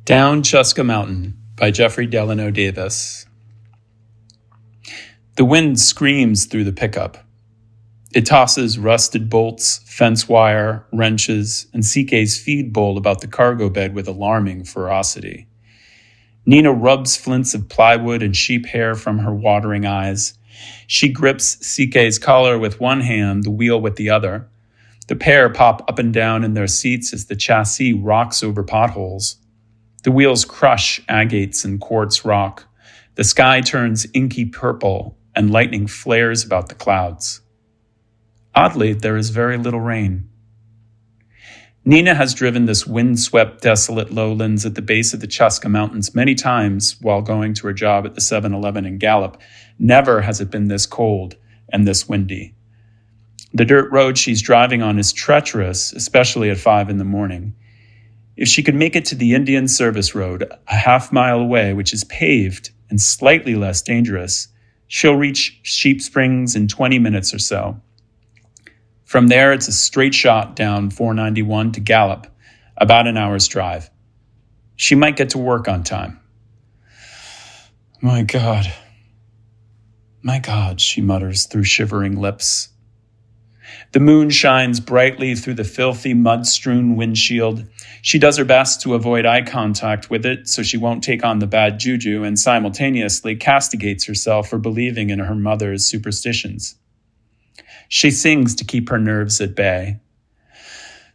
Down Chuska Mountain by Jeffrey Delano Davis. The wind screams through the pickup. It tosses rusted bolts, fence wire, wrenches, and CK's feed bowl about the cargo bed with alarming ferocity. Nina rubs flints of plywood and sheep hair from her watering eyes. She grips CK's collar with one hand, the wheel with the other. The pair pop up and down in their seats as the chassis rocks over potholes. The wheels crush agates and quartz rock. The sky turns inky purple, and lightning flares about the clouds. Oddly, there is very little rain. Nina has driven this wind-swept, desolate lowlands at the base of the Chuska Mountains many times while going to her job at the 7-Eleven in Gallup. Never has it been this cold and this windy. The dirt road she's driving on is treacherous, especially at 5 a.m. If she could make it to the Indian Service Road, a half-mile away, which is paved and slightly less dangerous, she'll reach Sheep Springs in 20 minutes or so. From there, it's a straight shot down 491 to Gallup, about an hour's drive. She might get to work on time. My God, she mutters through shivering lips. The moon shines brightly through the filthy, mud-strewn windshield. She does her best to avoid eye contact with it so she won't take on the bad juju, and simultaneously castigates herself for believing in her mother's superstitions. She sings to keep her nerves at bay.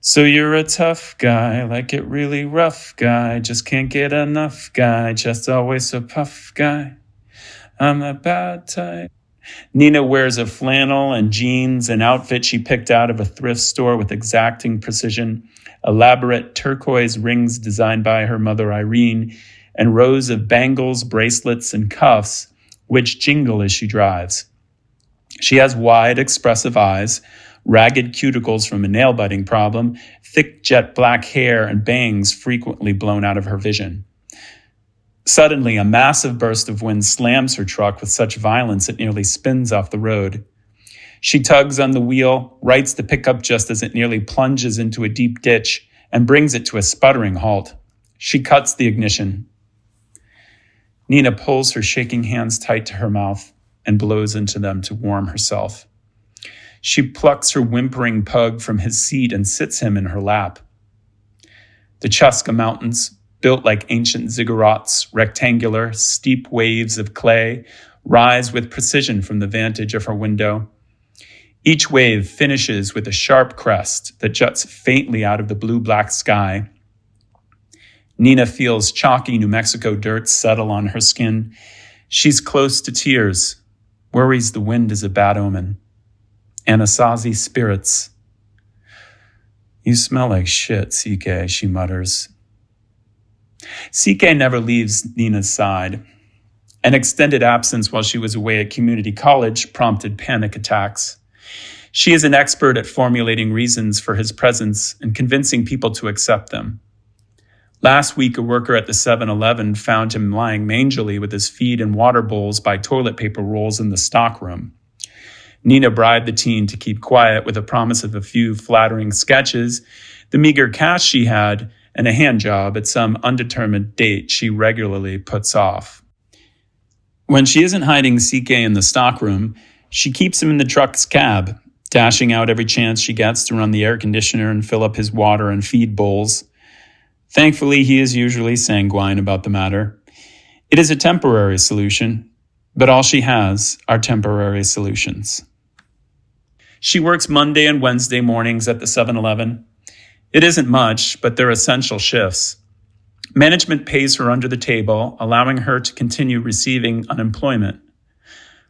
So you're a tough guy, like it really rough guy, just can't get enough guy, just always so puff guy. I'm a bad type. Nina wears a flannel and jeans, an outfit she picked out of a thrift store with exacting precision, elaborate turquoise rings designed by her mother Irene, and rows of bangles, bracelets, and cuffs which jingle as she drives. She has wide, expressive eyes, ragged cuticles from a nail-biting problem, thick jet black hair, and bangs frequently blown out of her vision. Suddenly, a massive burst of wind slams her truck with such violence it nearly spins off the road. She tugs on the wheel, rights the pickup just as it nearly plunges into a deep ditch, and brings it to a sputtering halt. She cuts the ignition. Nina pulls her shaking hands tight to her mouth and blows into them to warm herself. She plucks her whimpering pug from his seat and sits him in her lap. The Chuska Mountains, built like ancient ziggurats, rectangular, steep waves of clay, rise with precision from the vantage of her window. Each wave finishes with a sharp crest that juts faintly out of the blue-black sky. Nina feels chalky New Mexico dirt settle on her skin. She's close to tears, worries the wind is a bad omen. Anasazi spirits. You smell like shit, CK, she mutters. CK never leaves Nina's side. An extended absence while she was away at community college prompted panic attacks. She is an expert at formulating reasons for his presence and convincing people to accept them. Last week, a worker at the 7-Eleven found him lying mangily with his feed and water bowls by toilet paper rolls in the stockroom. Nina bribed the teen to keep quiet with a promise of a few flattering sketches, the meager cash she had, and a hand job at some undetermined date she regularly puts off. When she isn't hiding CK in the stockroom, she keeps him in the truck's cab, dashing out every chance she gets to run the air conditioner and fill up his water and feed bowls. Thankfully, he is usually sanguine about the matter. It is a temporary solution, but all she has are temporary solutions. She works Monday and Wednesday mornings at the 7-Eleven. It isn't much, but they're essential shifts. Management pays her under the table, allowing her to continue receiving unemployment.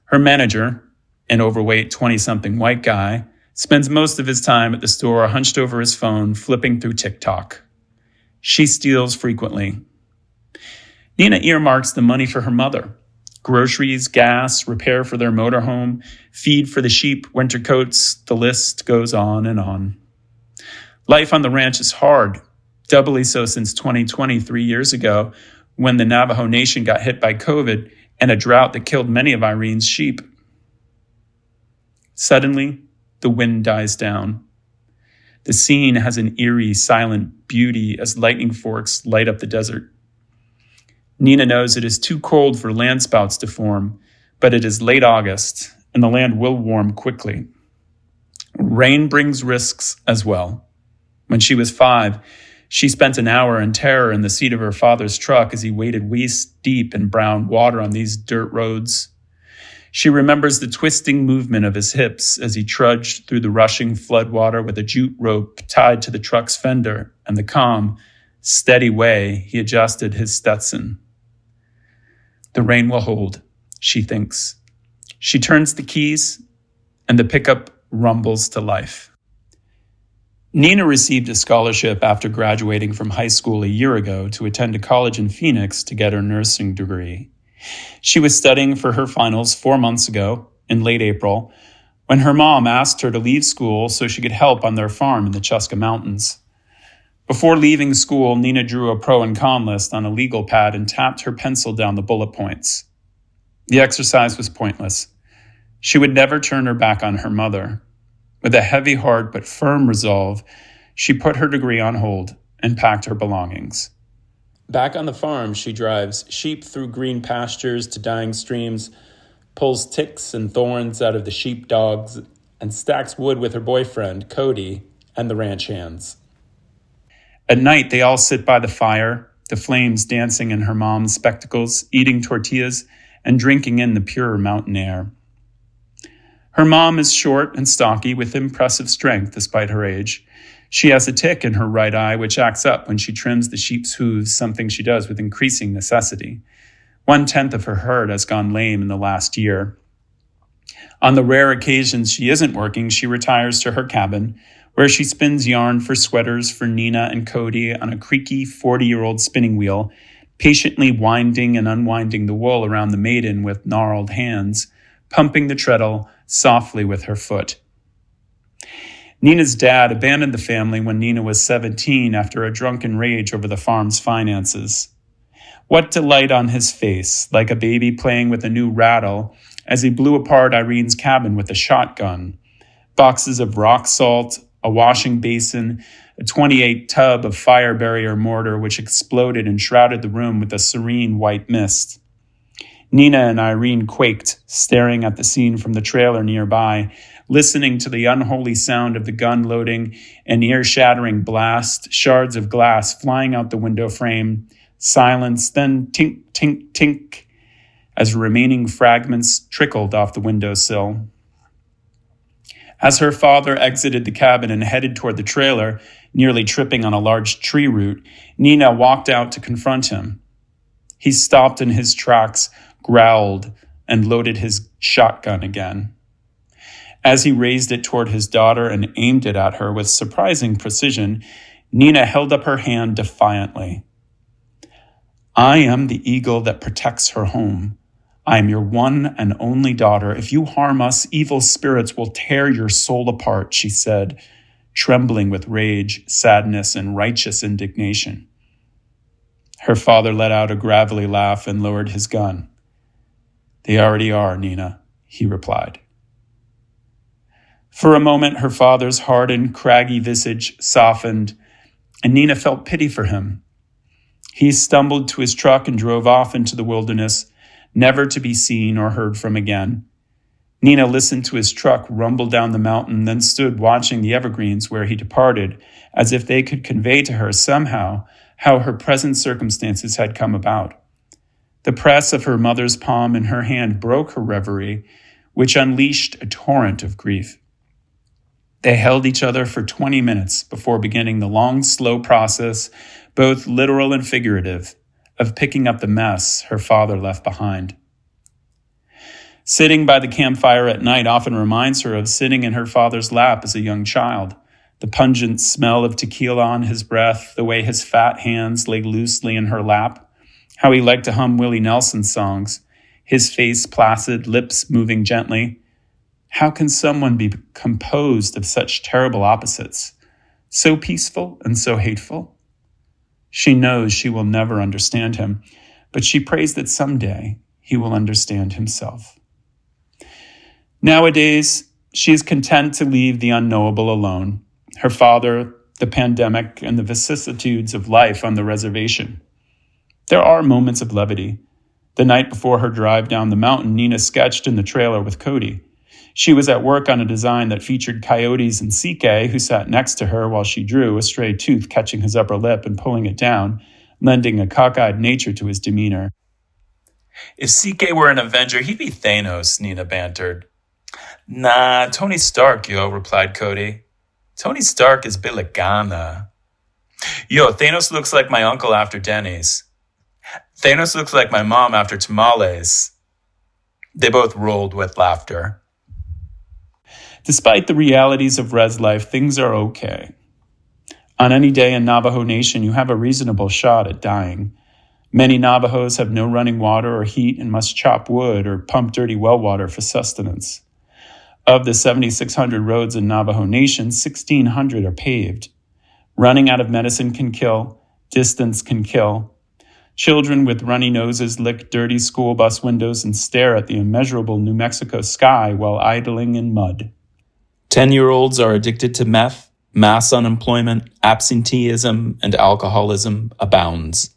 Her manager, an overweight 20-something white guy, spends most of his time at the store hunched over his phone, flipping through TikTok. She steals frequently. Nina earmarks the money for her mother. Groceries, gas, repair for their motorhome, feed for the sheep, winter coats, the list goes on and on. Life on the ranch is hard, doubly so since 2020, 3 years ago, when the Navajo Nation got hit by COVID and a drought that killed many of Irene's sheep. Suddenly, the wind dies down. The scene has an eerie, silent beauty as lightning forks light up the desert. Nina knows it is too cold for land spouts to form, but it is late August, and the land will warm quickly. Rain brings risks as well. When she was 5, she spent an hour in terror in the seat of her father's truck as he waded waist deep in brown water on these dirt roads. She remembers the twisting movement of his hips as he trudged through the rushing floodwater with a jute rope tied to the truck's fender and the calm, steady way he adjusted his Stetson. The rain will hold, she thinks. She turns the keys, and the pickup rumbles to life. Nina received a scholarship after graduating from high school a year ago to attend a college in Phoenix to get her nursing degree. She was studying for her finals 4 months ago, in late April, when her mom asked her to leave school so she could help on their farm in the Chuska Mountains. Before leaving school, Nina drew a pro and con list on a legal pad and tapped her pencil down the bullet points. The exercise was pointless. She would never turn her back on her mother. With a heavy heart but firm resolve, she put her degree on hold and packed her belongings. Back on the farm, she drives sheep through green pastures to dying streams, pulls ticks and thorns out of the sheepdogs, and stacks wood with her boyfriend, Cody, and the ranch hands. At night, they all sit by the fire, the flames dancing in her mom's spectacles, eating tortillas, and drinking in the pure mountain air. Her mom is short and stocky with impressive strength despite her age. She has a tick in her right eye which acts up when she trims the sheep's hooves, something she does with increasing necessity. 1/10 of her herd has gone lame in the last year. On the rare occasions she isn't working, she retires to her cabin, where she spins yarn for sweaters for Nina and Cody on a creaky 40-year-old spinning wheel, patiently winding and unwinding the wool around the maiden with gnarled hands, pumping the treadle softly with her foot. Nina's dad abandoned the family when Nina was 17 after a drunken rage over the farm's finances. What delight on his face, like a baby playing with a new rattle, as he blew apart Irene's cabin with a shotgun. Boxes of rock salt, a washing basin, a 28 tub of fire barrier mortar which exploded and shrouded the room with a serene white mist. Nina and Irene quaked, staring at the scene from the trailer nearby, listening to the unholy sound of the gun loading, an ear-shattering blast, shards of glass flying out the window frame, silence, then tink, tink, tink, as remaining fragments trickled off the windowsill. As her father exited the cabin and headed toward the trailer, nearly tripping on a large tree root, Nina walked out to confront him. He stopped in his tracks, growled, and loaded his shotgun again. As he raised it toward his daughter and aimed it at her with surprising precision, Nina held up her hand defiantly. "I am the eagle that protects her home. I am your one and only daughter. If you harm us, evil spirits will tear your soul apart," she said, trembling with rage, sadness, and righteous indignation. Her father let out a gravelly laugh and lowered his gun. "They already are, Nina," he replied. For a moment, her father's hardened, craggy visage softened, and Nina felt pity for him. He stumbled to his truck and drove off into the wilderness, never to be seen or heard from again. Nina listened to his truck rumble down the mountain, then stood watching the evergreens where he departed, as if they could convey to her somehow how her present circumstances had come about. The press of her mother's palm in her hand broke her reverie, which unleashed a torrent of grief. They held each other for 20 minutes before beginning the long, slow process, both literal and figurative, of picking up the mess her father left behind. Sitting by the campfire at night often reminds her of sitting in her father's lap as a young child. The pungent smell of tequila on his breath, the way his fat hands lay loosely in her lap, how he liked to hum Willie Nelson songs, his face placid, lips moving gently. How can someone be composed of such terrible opposites, so peaceful and so hateful? She knows she will never understand him, but she prays that someday he will understand himself. Nowadays, she is content to leave the unknowable alone, her father, the pandemic, and the vicissitudes of life on the reservation. There are moments of levity. The night before her drive down the mountain, Nina sketched in the trailer with Cody. She was at work on a design that featured coyotes and CK, who sat next to her while she drew, a stray tooth catching his upper lip and pulling it down, lending a cockeyed nature to his demeanor. If CK were an Avenger, he'd be Thanos, Nina bantered. Nah, Tony Stark, yo, replied Cody. Tony Stark is Billigana. Yo, Thanos looks like my uncle after Denny's. Thanos looks like my mom after tamales. They both rolled with laughter. Despite the realities of res life, things are okay. On any day in Navajo Nation, you have a reasonable shot at dying. Many Navajos have no running water or heat and must chop wood or pump dirty well water for sustenance. Of the 7,600 roads in Navajo Nation, 1,600 are paved. Running out of medicine can kill. Distance can kill. Children with runny noses lick dirty school bus windows and stare at the immeasurable New Mexico sky while idling in mud. 10-year-olds are addicted to meth. Mass unemployment, absenteeism, and alcoholism abounds.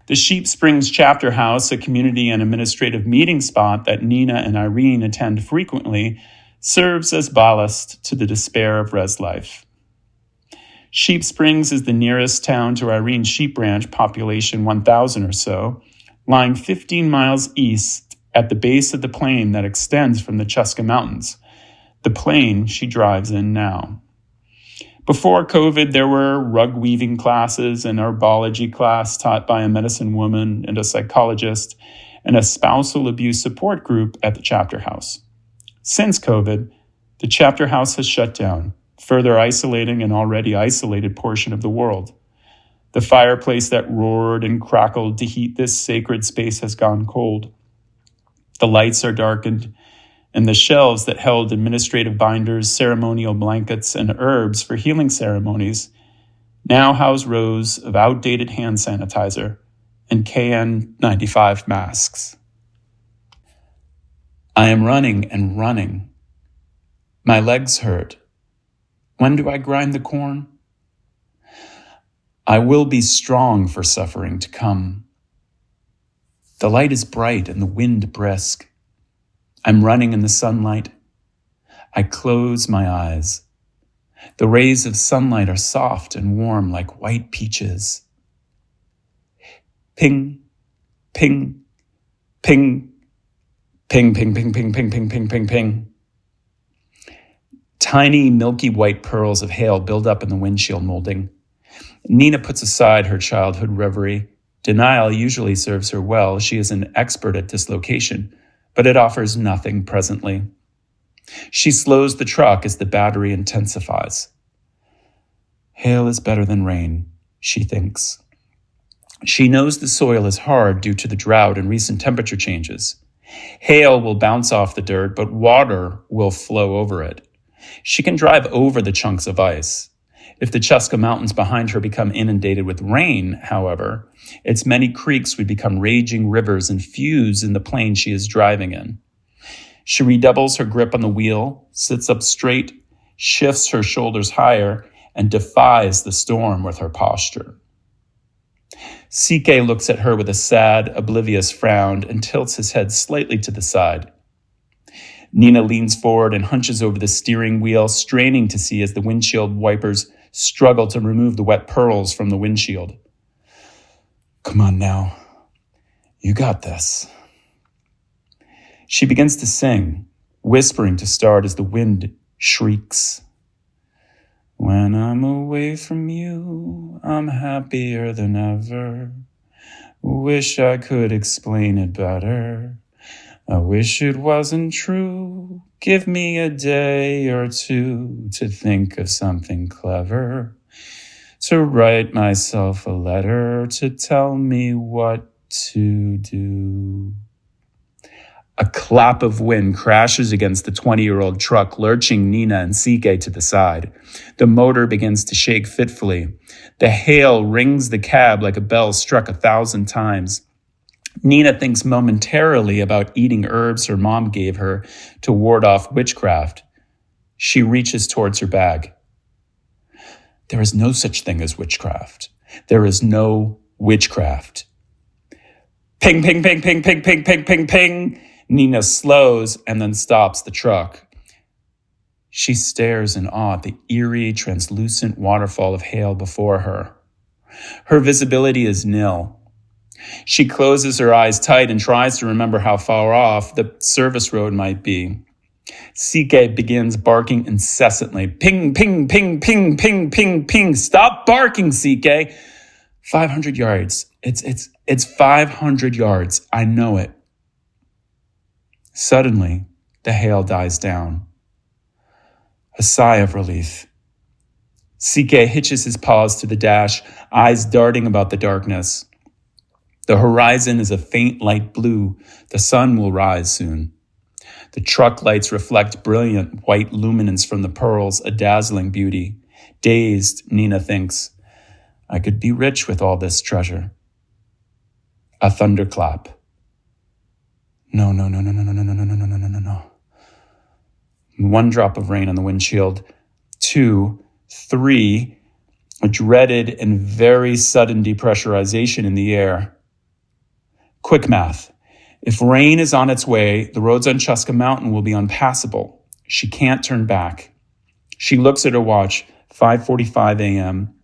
The Sheep Springs Chapter House, a community and administrative meeting spot that Nina and Irene attend frequently, serves as ballast to the despair of res life. Sheep Springs is the nearest town to Irene's sheep ranch, population 1,000 or so, lying 15 miles east at the base of the plain that extends from the Chuska Mountains, the plain she drives in now. Before COVID, there were rug weaving classes, an herbology class taught by a medicine woman and a psychologist, and a spousal abuse support group at the chapter house. Since COVID, the chapter house has shut down, further isolating an already isolated portion of the world. The fireplace that roared and crackled to heat this sacred space has gone cold. The lights are darkened, and the shelves that held administrative binders, ceremonial blankets, and herbs for healing ceremonies now house rows of outdated hand sanitizer and KN95 masks. I am running and running. My legs hurt. When do I grind the corn? I will be strong for suffering to come. The light is bright and the wind brisk. I'm running in the sunlight. I close my eyes. The rays of sunlight are soft and warm like white peaches. Ping, ping, ping, ping, ping, ping, ping, ping, ping, ping, ping, ping. Tiny, milky white pearls of hail build up in the windshield molding. Nina puts aside her childhood reverie. Denial usually serves her well. She is an expert at dislocation, but it offers nothing presently. She slows the truck as the battery intensifies. Hail is better than rain, she thinks. She knows the soil is hard due to the drought and recent temperature changes. Hail will bounce off the dirt, but water will flow over it. She can drive over the chunks of ice. If the Chuska Mountains behind her become inundated with rain, however, its many creeks would become raging rivers and fuse in the plain she is driving in. She redoubles her grip on the wheel, sits up straight, shifts her shoulders higher, and defies the storm with her posture. CK looks at her with a sad, oblivious frown and tilts his head slightly to the side. Nina leans forward and hunches over the steering wheel, straining to see as the windshield wipers struggle to remove the wet pearls from the windshield. Come on now. You got this. She begins to sing, whispering to start as the wind shrieks. When I'm away from you, I'm happier than ever. Wish I could explain it better. I wish it wasn't true. Give me a day or two to think of something clever, to write myself a letter to tell me what to do. A clap of wind crashes against the 20-year-old truck, lurching Nina and CK to the side. The motor begins to shake fitfully. The hail rings the cab like a bell struck 1,000 times. Nina thinks momentarily about eating herbs her mom gave her to ward off witchcraft. She reaches towards her bag. There is no such thing as witchcraft. There is no witchcraft. Ping, ping, ping, ping, ping, ping, ping, ping, ping. Nina slows and then stops the truck. She stares in awe at the eerie, translucent waterfall of hail before her. Her visibility is nil. She closes her eyes tight and tries to remember how far off the service road might be. CK begins barking incessantly. Ping, ping, ping, ping, ping, ping, ping. Stop barking, CK. 500 yards. It's 500 yards. I know it. Suddenly, the hail dies down. A sigh of relief. CK hitches his paws to the dash, eyes darting about the darkness. The horizon is a faint light blue. The sun will rise soon. The truck lights reflect brilliant white luminance from the pearls, a dazzling beauty. Dazed, Nina thinks, I could be rich with all this treasure. A thunderclap. No. One drop of rain on the windshield. 2, 3, a dreaded and very sudden depressurization in the air. Quick math. If rain is on its way, the roads on Chuska Mountain will be unpassable. She can't turn back. She looks at her watch, 5:45 a.m.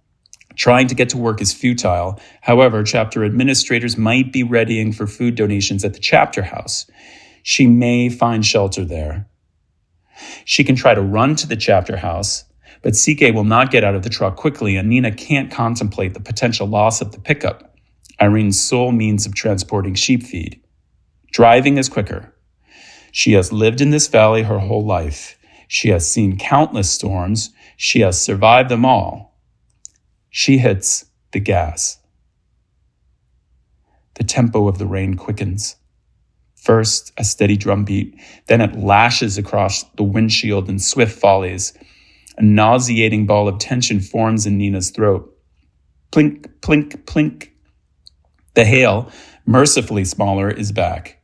Trying to get to work is futile. However, chapter administrators might be readying for food donations at the chapter house. She may find shelter there. She can try to run to the chapter house, but CK will not get out of the truck quickly, and Nina can't contemplate the potential loss of the pickup, Irene's sole means of transporting sheep feed. Driving is quicker. She has lived in this valley her whole life. She has seen countless storms. She has survived them all. She hits the gas. The tempo of the rain quickens. First, a steady drumbeat, then it lashes across the windshield in swift volleys. A nauseating ball of tension forms in Nina's throat. Plink, plink, plink. The hail, mercifully smaller, is back.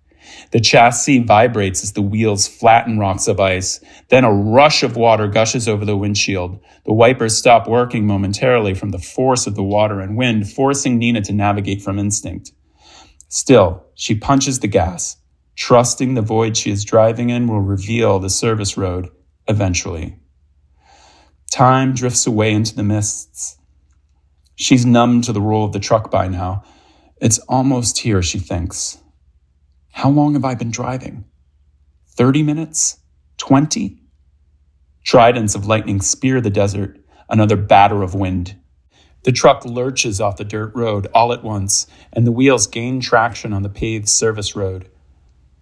The chassis vibrates as the wheels flatten rocks of ice. Then a rush of water gushes over the windshield. The wipers stop working momentarily from the force of the water and wind, forcing Nina to navigate from instinct. Still, she punches the gas, trusting the void she is driving in will reveal the service road eventually. Time drifts away into the mists. She's numb to the roll of the truck by now. It's almost here, she thinks. How long have I been driving? 30 minutes? 20? Tridents of lightning spear the desert, another batter of wind. The truck lurches off the dirt road all at once, and the wheels gain traction on the paved service road.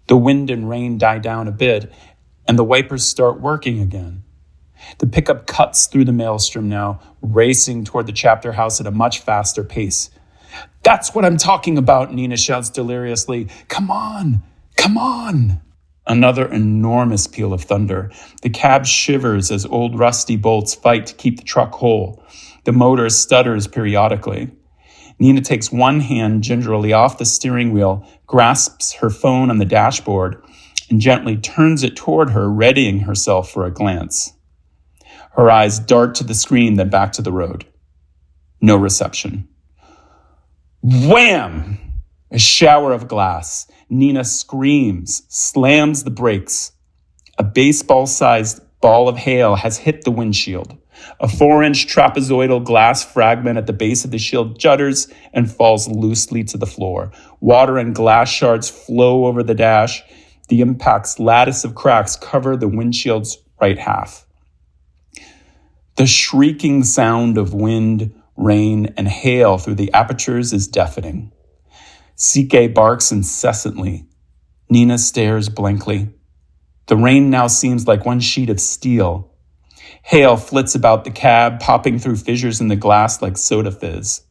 The wind and rain die down a bit, and the wipers start working again. The pickup cuts through the maelstrom now, racing toward the chapter house at a much faster pace. That's what I'm talking about, Nina shouts deliriously. Come on, come on. Another enormous peal of thunder. The cab shivers as old rusty bolts fight to keep the truck whole. The motor stutters periodically. Nina takes one hand gingerly off the steering wheel, grasps her phone on the dashboard, and gently turns it toward her, readying herself for a glance. Her eyes dart to the screen, then back to the road. No reception. Wham! A shower of glass. Nina screams, slams the brakes. A baseball-sized ball of hail has hit the windshield. A 4-inch trapezoidal glass fragment at the base of the shield judders and falls loosely to the floor. Water and glass shards flow over the dash. The impact's lattice of cracks cover the windshield's right half. The shrieking sound of wind, rain, and hail through the apertures is deafening. CK barks incessantly. Nina stares blankly. The rain now seems like one sheet of steel. Hail flits about the cab, popping through fissures in the glass like soda fizz.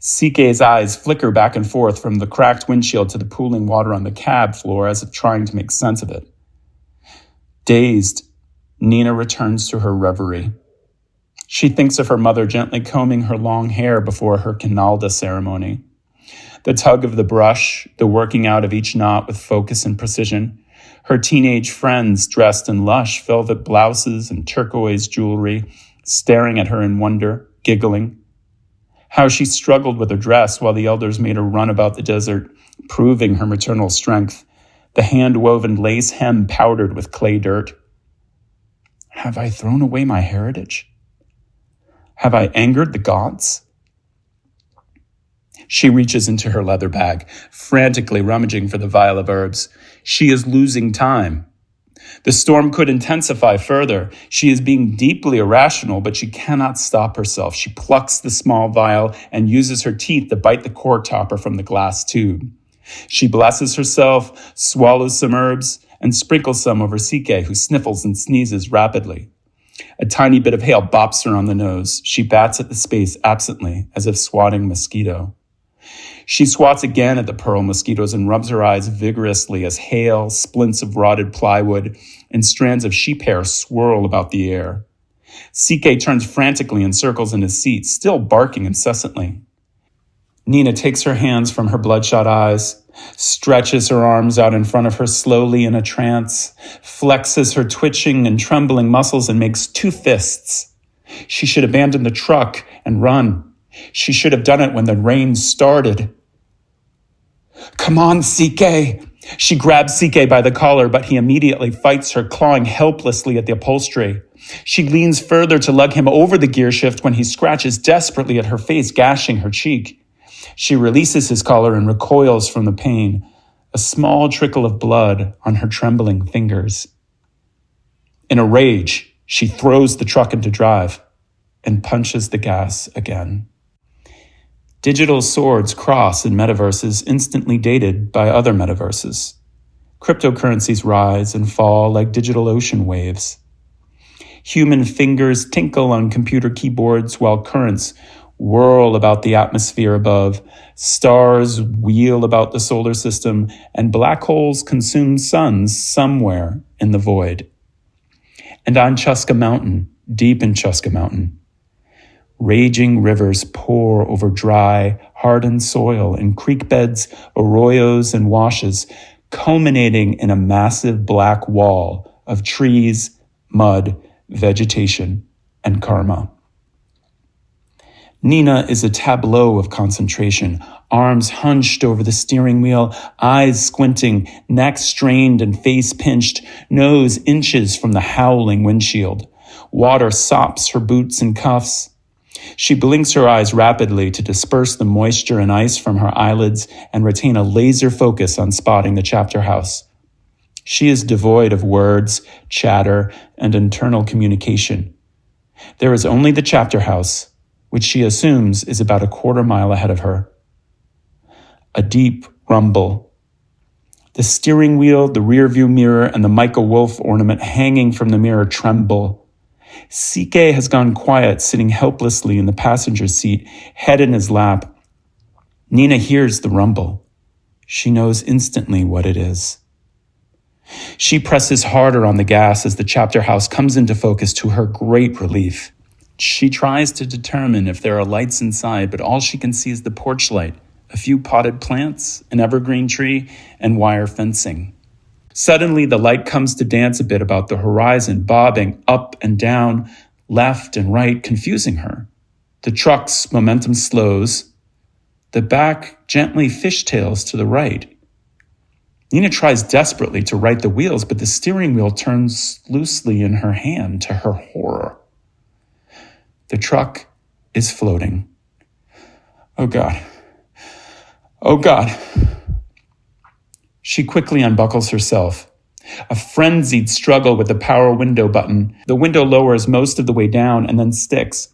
CK's eyes flicker back and forth from the cracked windshield to the pooling water on the cab floor as if trying to make sense of it. Dazed, Nina returns to her reverie. She thinks of her mother gently combing her long hair before her Canalda ceremony. The tug of the brush, the working out of each knot with focus and precision. Her teenage friends dressed in lush velvet blouses and turquoise jewelry, staring at her in wonder, giggling. how she struggled with her dress while the elders made her run about the desert, proving her maternal strength, the hand-woven lace hem powdered with clay dirt. Have I thrown away my heritage? Have I angered the gods? She reaches into her leather bag, frantically rummaging for the vial of herbs. She is losing time. The storm could intensify further. She is being deeply irrational, but she cannot stop herself. She plucks the small vial and uses her teeth to bite the cork topper from the glass tube. She blesses herself, swallows some herbs, and sprinkles some over Sike, who sniffles and sneezes rapidly. A tiny bit of hail bops her on the nose. She bats at the space absently, as if swatting mosquito. She swats again at the pearl mosquitoes and rubs her eyes vigorously as hail, splints of rotted plywood, and strands of sheep hair swirl about the air. Sike turns frantically and circles in his seat, still barking incessantly. Nina takes her hands from her bloodshot eyes, stretches her arms out in front of her slowly in a trance, flexes her twitching and trembling muscles and makes 2 fists. She should abandon the truck and run. She should have done it when the rain started. Come on, Sike! She grabs Sike by the collar, but he immediately fights her, clawing helplessly at the upholstery. She leans further to lug him over the gear shift when he scratches desperately at her face, gashing her cheek. She releases his collar and recoils from the pain, a small trickle of blood on her trembling fingers. In a rage, she throws the truck into drive and punches the gas again. Digital swords cross in metaverses instantly dated by other metaverses. Cryptocurrencies rise and fall like digital ocean waves. Human fingers tinkle on computer keyboards while currents whirl about the atmosphere above, stars wheel about the solar system, and black holes consume suns somewhere in the void. And on Chuska Mountain, deep in Chuska Mountain, raging rivers pour over dry, hardened soil in creek beds, arroyos, and washes, culminating in a massive black wall of trees, mud, vegetation, and karma. Nina is a tableau of concentration, arms hunched over the steering wheel, eyes squinting, neck strained and face pinched, nose inches from the howling windshield. Water sops her boots and cuffs. She blinks her eyes rapidly to disperse the moisture and ice from her eyelids and retain a laser focus on spotting the chapter house. She is devoid of words, chatter, and internal communication. There is only the chapter house, which she assumes is about a quarter mile ahead of her. A deep rumble. The steering wheel, the rearview mirror, and the Michael Wolff ornament hanging from the mirror tremble. Sike has gone quiet, sitting helplessly in the passenger seat, head in his lap. Nina hears the rumble. She knows instantly what it is. She presses harder on the gas as the chapter house comes into focus to her great relief. She tries to determine if there are lights inside, but all she can see is the porch light, a few potted plants, an evergreen tree, and wire fencing. Suddenly, the light comes to dance a bit about the horizon, bobbing up and down, left and right, confusing her. The truck's momentum slows. The back gently fishtails to the right. Nina tries desperately to right the wheels, but the steering wheel turns loosely in her hand to her horror. The truck is floating. Oh God. Oh God. She quickly unbuckles herself. A frenzied struggle with the power window button. The window lowers most of the way down and then sticks.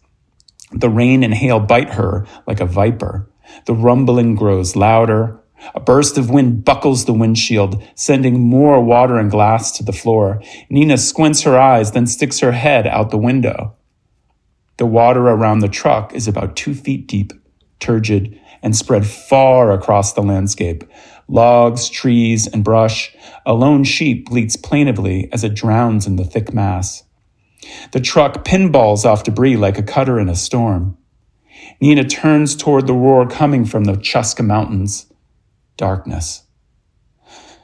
The rain and hail bite her like a viper. The rumbling grows louder. A burst of wind buckles the windshield, sending more water and glass to the floor. Nina squints her eyes, then sticks her head out the window. The water around the truck is about 2 feet deep, turgid, and spread far across the landscape. Logs, trees, and brush. A lone sheep bleats plaintively as it drowns in the thick mass. The truck pinballs off debris like a cutter in a storm. Nina turns toward the roar coming from the Chuska Mountains. Darkness.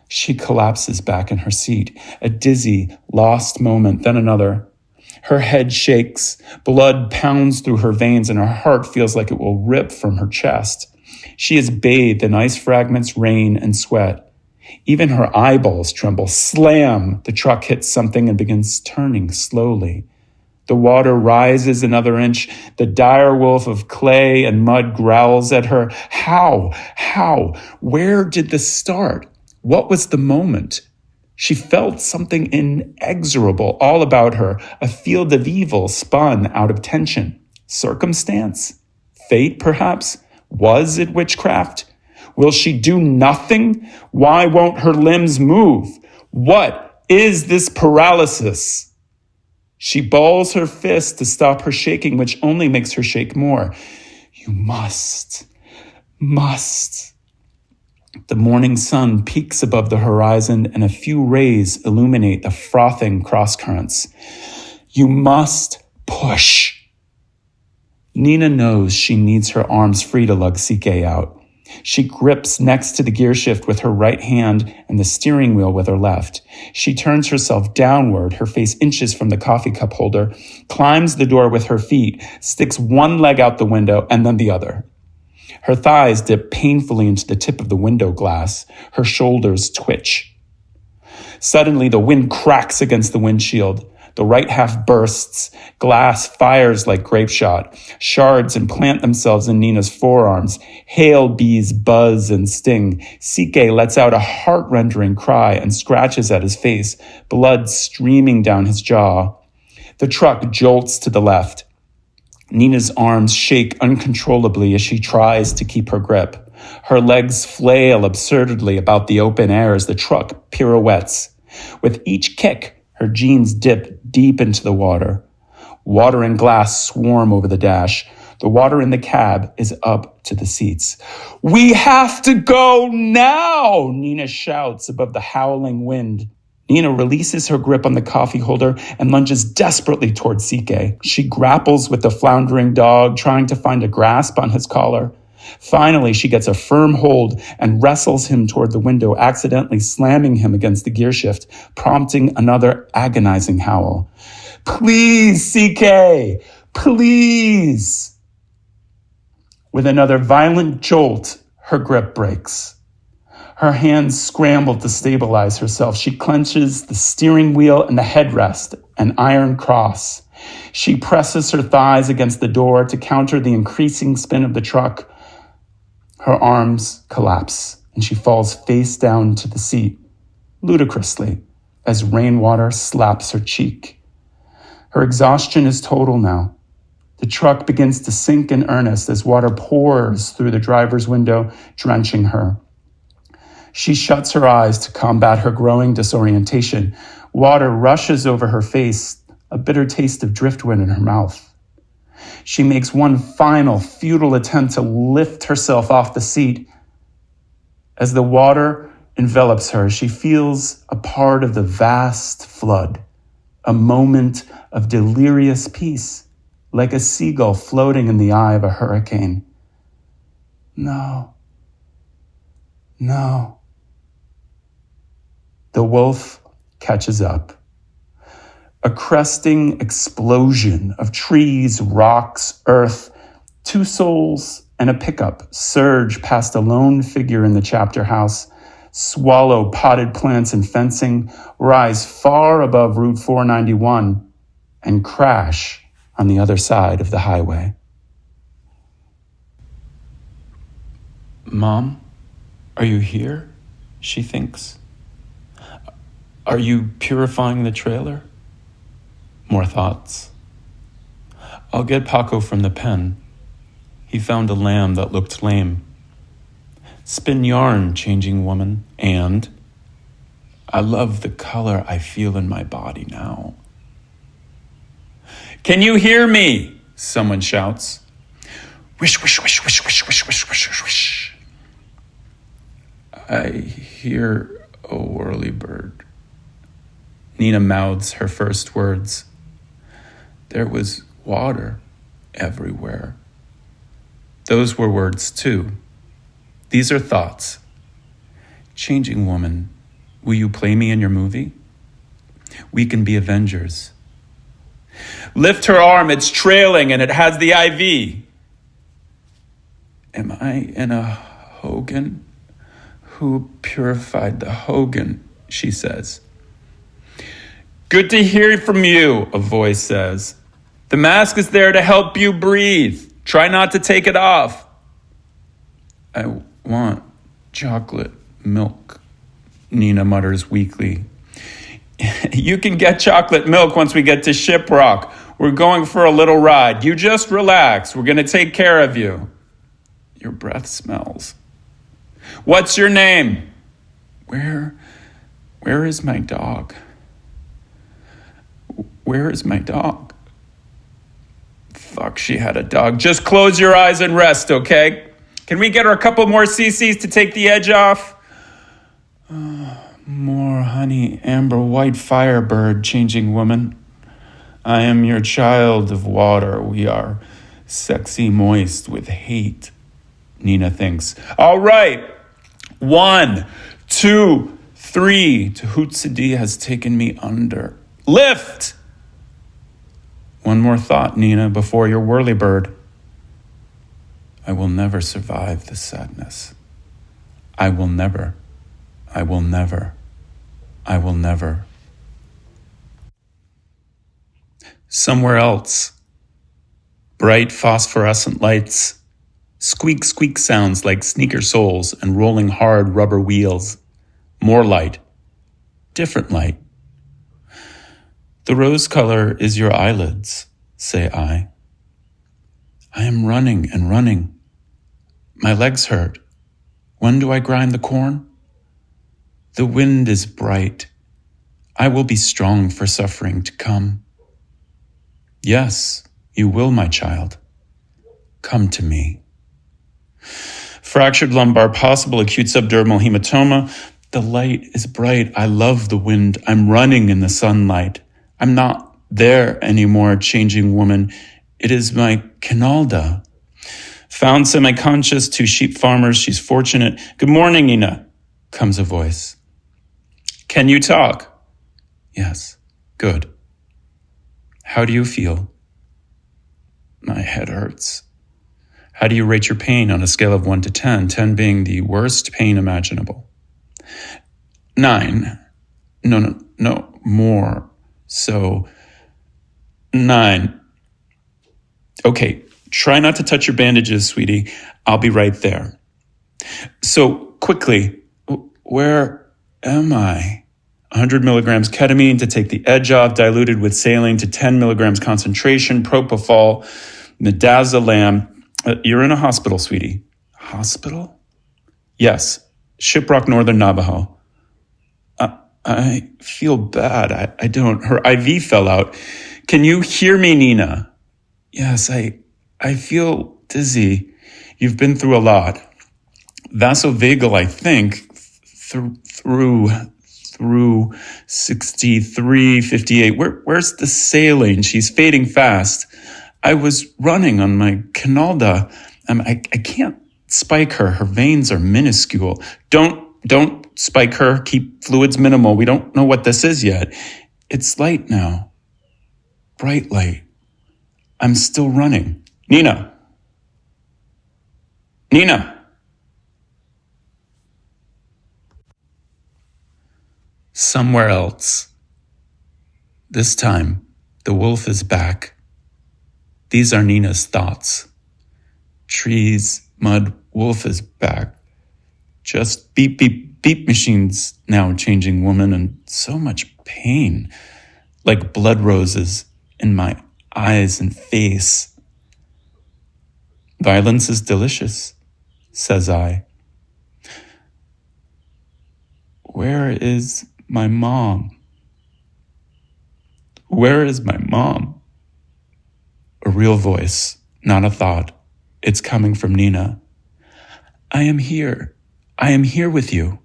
She collapses back in her seat, a dizzy, lost moment, then another. Her head shakes, blood pounds through her veins, and her heart feels like it will rip from her chest. She is bathed in ice fragments, rain, and sweat. Even her eyeballs tremble. Slam! The truck hits something and begins turning slowly. The water rises another inch. The dire wolf of clay and mud growls at her. How? How? Where did this start? What was the moment? She felt something inexorable all about her, a field of evil spun out of tension. Circumstance? Fate, perhaps? Was it witchcraft? Will she do nothing? Why won't her limbs move? What is this paralysis? She balls her fist to stop her shaking, which only makes her shake more. You must. The morning sun peaks above the horizon, and a few rays illuminate the frothing crosscurrents. You must push. Nina knows she needs her arms free to lug Sike out. She grips next to the gear shift with her right hand and the steering wheel with her left. She turns herself downward, her face inches from the coffee cup holder, climbs the door with her feet, sticks one leg out the window and then the other. Her thighs dip painfully into the tip of the window glass. Her shoulders twitch. Suddenly, the wind cracks against the windshield. The right half bursts. Glass fires like grape shot. Shards implant themselves in Nina's forearms. Hail bees buzz and sting. Sike lets out a heart-rending cry and scratches at his face, blood streaming down his jaw. The truck jolts to the left. Nina's arms shake uncontrollably as she tries to keep her grip. Her legs flail absurdly about the open air as the truck pirouettes. With each kick, her jeans dip deep into the water. Water and glass swarm over the dash. The water in the cab is up to the seats. We have to go now, Nina shouts above the howling wind. Nina releases her grip on the coffee holder and lunges desperately towards Sike. She grapples with the floundering dog, trying to find a grasp on his collar. Finally, she gets a firm hold and wrestles him toward the window, accidentally slamming him against the gear shift, prompting another agonizing howl. Please, Sike! Please! With another violent jolt, her grip breaks. Her hands scramble to stabilize herself. She clenches the steering wheel and the headrest, an iron cross. She presses her thighs against the door to counter the increasing spin of the truck. Her arms collapse, and she falls face down to the seat, ludicrously, as rainwater slaps her cheek. Her exhaustion is total now. The truck begins to sink in earnest as water pours through the driver's window, drenching her. She shuts her eyes to combat her growing disorientation. Water rushes over her face, a bitter taste of driftwood in her mouth. She makes one final, futile attempt to lift herself off the seat. As the water envelops her, she feels a part of the vast flood, a moment of delirious peace, like a seagull floating in the eye of a hurricane. No. The wolf catches up. A cresting explosion of trees, rocks, earth, two souls, and a pickup surge past a lone figure in the chapter house, swallow potted plants and fencing, rise far above Route 491, and crash on the other side of the highway. Mom, are you here? She thinks. Are you purifying the trailer? More thoughts. I'll get Paco from the pen. He found a lamb that looked lame. Spin yarn, changing woman, and I love the color I feel in my body now. Can you hear me? Someone shouts. Wish, wish, wish, wish, wish, wish, wish, wish, wish, wish. I hear a whirly bird. Nina mouths her first words. There was water everywhere. Those were words too. These are thoughts. Changing woman, will you play me in your movie? We can be Avengers. Lift her arm, it's trailing and it has the IV. Am I in a Hogan? Who purified the Hogan? She says. Good to hear from you, a voice says. The mask is there to help you breathe. Try not to take it off. I want chocolate milk, Nina mutters weakly. You can get chocolate milk once we get to Shiprock. We're going for a little ride. You just relax. We're going to take care of you. Your breath smells. What's your name? Where is my dog? Where is my dog? Fuck, she had a dog. Just close your eyes and rest, okay? Can we get her a couple more cc's to take the edge off? More honey, amber, white firebird, changing woman. I am your child of water. We are sexy moist with hate, Nina thinks. All right. 1, 2, 3. Tahutsidi has taken me under. Lift! One more thought, Nina, before your whirlybird. I will never survive this sadness. I will never. I will never. I will never. Somewhere else. Bright phosphorescent lights. Squeak, squeak sounds like sneaker soles and rolling hard rubber wheels. More light. Different light. The rose color is your eyelids, say I. I am running and running. My legs hurt. When do I grind the corn? The wind is bright. I will be strong for suffering to come. Yes, you will, my child. Come to me. Fractured lumbar, possible acute subdermal hematoma. The light is bright. I love the wind. I'm running in the sunlight. I'm not there anymore, changing woman. It is my Canalda. Found semi-conscious, 2 sheep farmers. She's fortunate. Good morning, Nina, comes a voice. Can you talk? Yes. Good. How do you feel? My head hurts. How do you rate your pain on a scale of 1 to 10, 10 being the worst pain imaginable? 9. No, more. So, 9. Okay, try not to touch your bandages, sweetie. I'll be right there. So, quickly, where am I? 100 milligrams ketamine to take the edge off, diluted with saline to 10 milligrams concentration, propofol, midazolam. You're in a hospital, sweetie. Hospital? Yes, Shiprock, Northern Navajo. I feel bad. I don't. Her IV fell out. Can you hear me, Nina? Yes, I feel dizzy. You've been through a lot. Vasovagal, I think, through 63, 58. Where's the saline? She's fading fast. I was running on my Canalda. I can't spike her. Her veins are minuscule. Don't spike her. Keep fluids minimal. We don't know what this is yet. It's light now. Bright light. I'm still running. Nina. Somewhere else. This time, the wolf is back. These are Nina's thoughts. Trees, mud, wolf is back. Just beep, beep, beep machines now, changing woman, and so much pain, like blood roses in my eyes and face. Violence is delicious, says I. Where is my mom? Where is my mom? A real voice, not a thought. It's coming from Nina. I am here. I am here with you.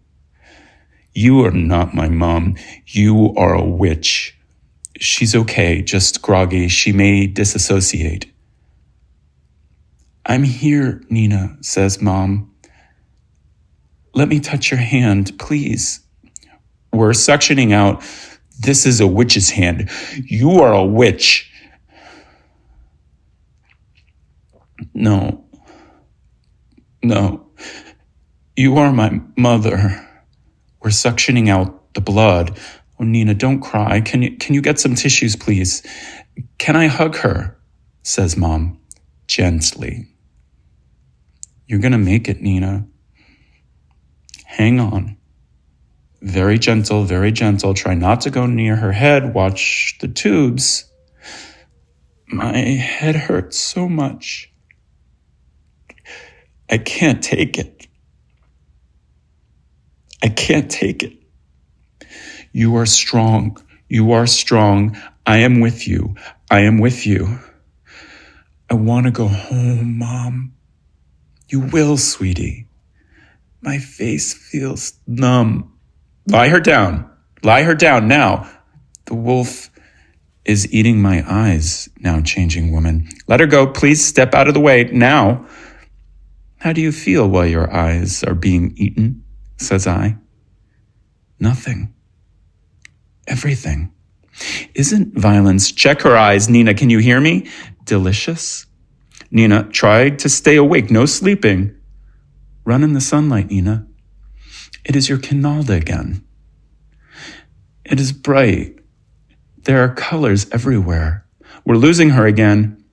You are not my mom. You are a witch. She's okay, just groggy. She may disassociate. I'm here, Nina, says Mom. Let me touch your hand, please. We're suctioning out. This is a witch's hand. You are a witch. No, no. You are my mother. We're suctioning out the blood. Oh, Nina, don't cry. Can you get some tissues, please? Can I hug her? Says Mom, gently. You're gonna make it, Nina. Hang on. Very gentle, very gentle. Try not to go near her head. Watch the tubes. My head hurts so much. I can't take it. I can't take it. You are strong. You are strong. I am with you. I am with you. I want to go home, Mom. You will, sweetie. My face feels numb. Lie her down. Lie her down now. The wolf is eating my eyes now, changing woman. Let her go. Please step out of the way now. How do you feel while your eyes are being eaten? Says I. Nothing. Everything. Isn't violence? Check her eyes. Nina, can you hear me? Delicious. Nina, try to stay awake. No sleeping. Run in the sunlight, Nina. It is your Kinalda again. It is bright. There are colors everywhere. We're losing her again.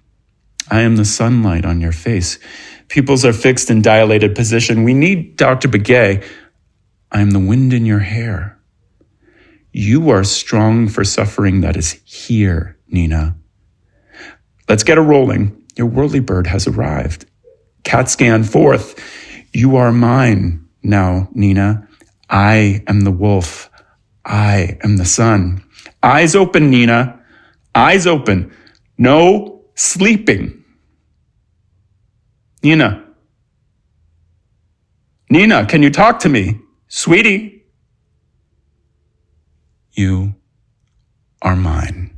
I am the sunlight on your face. Pupils are fixed in dilated position. We need Dr. Begay. I am the wind in your hair. You are strong for suffering that is here, Nina. Let's get her rolling. Your whirly bird has arrived. CAT scan forth. You are mine now, Nina. I am the wolf. I am the sun. Eyes open, Nina. Eyes open. No sleeping. Nina. Nina, can you talk to me? Sweetie. You are mine.